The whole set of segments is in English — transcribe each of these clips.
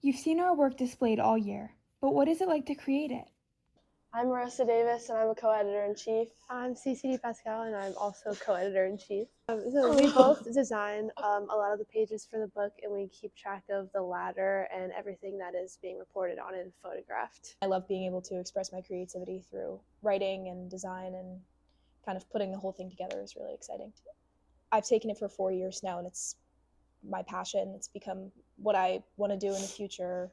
You've seen our work displayed all year, but what is it like to create it? I'm Marissa Davis, and I'm a co-editor-in-chief. I'm CCD Pascal, and I'm also co-editor-in-chief. So we both design a lot of the pages for the book, and we keep track of the ladder and everything that is being reported on and photographed. I love being able to express my creativity through writing and design, and kind of putting the whole thing together is really exciting. I've taken it for 4 years now, and it's my passion. It's become what I want to do in the future.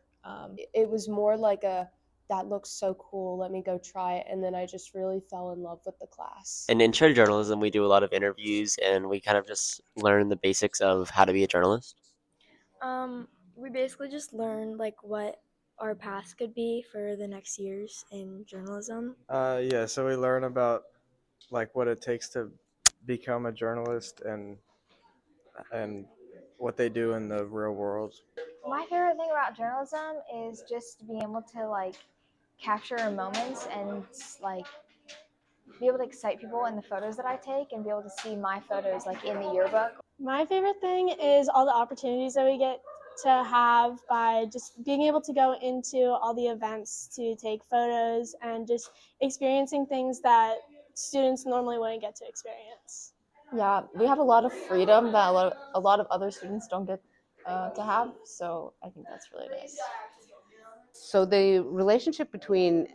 It was more like that looks so cool, let me go try it, and then I just really fell in love with the class. In intro journalism, we do a lot of interviews and we kind of just learn the basics of how to be a journalist. We basically just learn like what our path could be for the next years in journalism. Yeah, so we learn about like what it takes to become a journalist and what they do in the real world. My favorite thing about journalism is just being able to like capture moments and like be able to excite people in the photos that I take and be able to see my photos like in the yearbook. My favorite thing is all the opportunities that we get to have by just being able to go into all the events to take photos and just experiencing things that students normally wouldn't get to experience. Yeah, we have a lot of freedom that a lot of other students don't get to have, so I think that's really nice. So the relationship between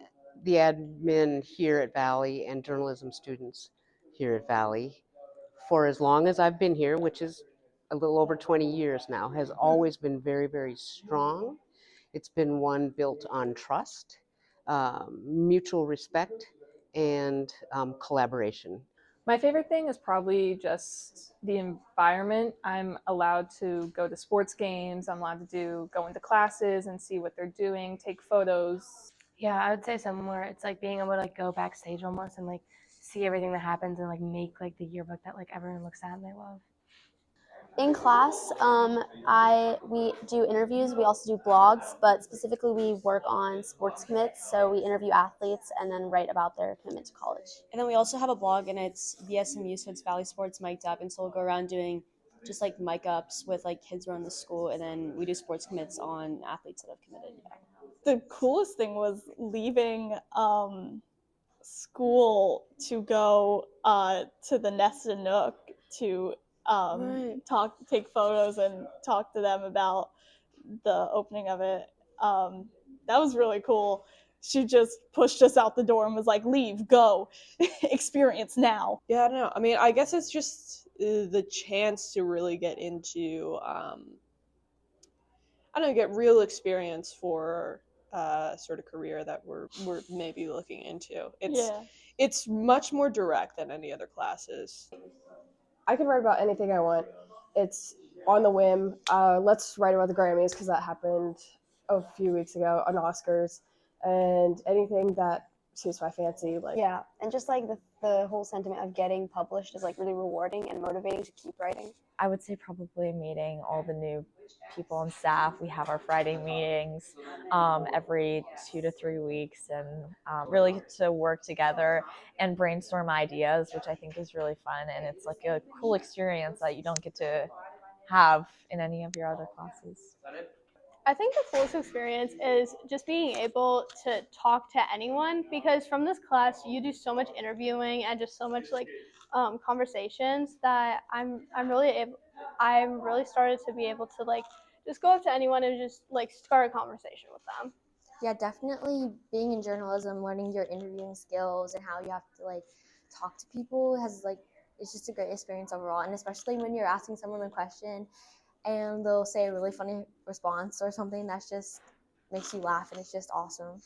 the admin here at Valley and journalism students here at Valley, for as long as I've been here, which is a little over 20 years now, has always been very, very strong. It's been one built on trust, mutual respect, and collaboration. My favorite thing is probably just the environment. I'm allowed to go to sports games. I'm allowed to go into classes and see what they're doing, take photos. Yeah, I would say somewhere it's like being able to like go backstage almost and like see everything that happens and like make like the yearbook that like everyone looks at and they love. In class, we do interviews. We also do blogs, but specifically we work on sports commits. So we interview athletes and then write about their commitment to college. And then we also have a blog, and it's VSMU, so it's Valley Sports Mic'd Up. And so we'll go around doing just like mic ups with like kids around the school, and then we do sports commits on athletes that have committed. Yeah. The coolest thing was leaving school to go to the Nest and Nook to take photos and talk to them about the opening of it. That was really cool. She just pushed us out the door and was like, leave, go, experience now. Yeah, no, I mean, I guess it's just the chance to really get into, I don't know, get real experience for sort of career that we're maybe looking into. It's much more direct than any other classes. I can write about anything I want. It's on the whim. Let's write about the Grammys because that happened a few weeks ago, on Oscars, and anything that suits my fancy. Like Yeah, and just like the whole sentiment of getting published is like really rewarding and motivating to keep writing. I would say probably meeting all the new people on staff. We have our Friday meetings every 2 to 3 weeks, and really get to work together and brainstorm ideas, which I think is really fun. And it's like a cool experience that you don't get to have in any of your other classes. I think the coolest experience is just being able to talk to anyone, because from this class you do so much interviewing and just so much like conversations that I'm really started to be able to like just go up to anyone and just like start a conversation with them. Yeah, definitely being in journalism, learning your interviewing skills and how you have to like talk to people it's just a great experience overall. And especially when you're asking someone a question and they'll say a really funny response or something that just makes you laugh, and it's just awesome.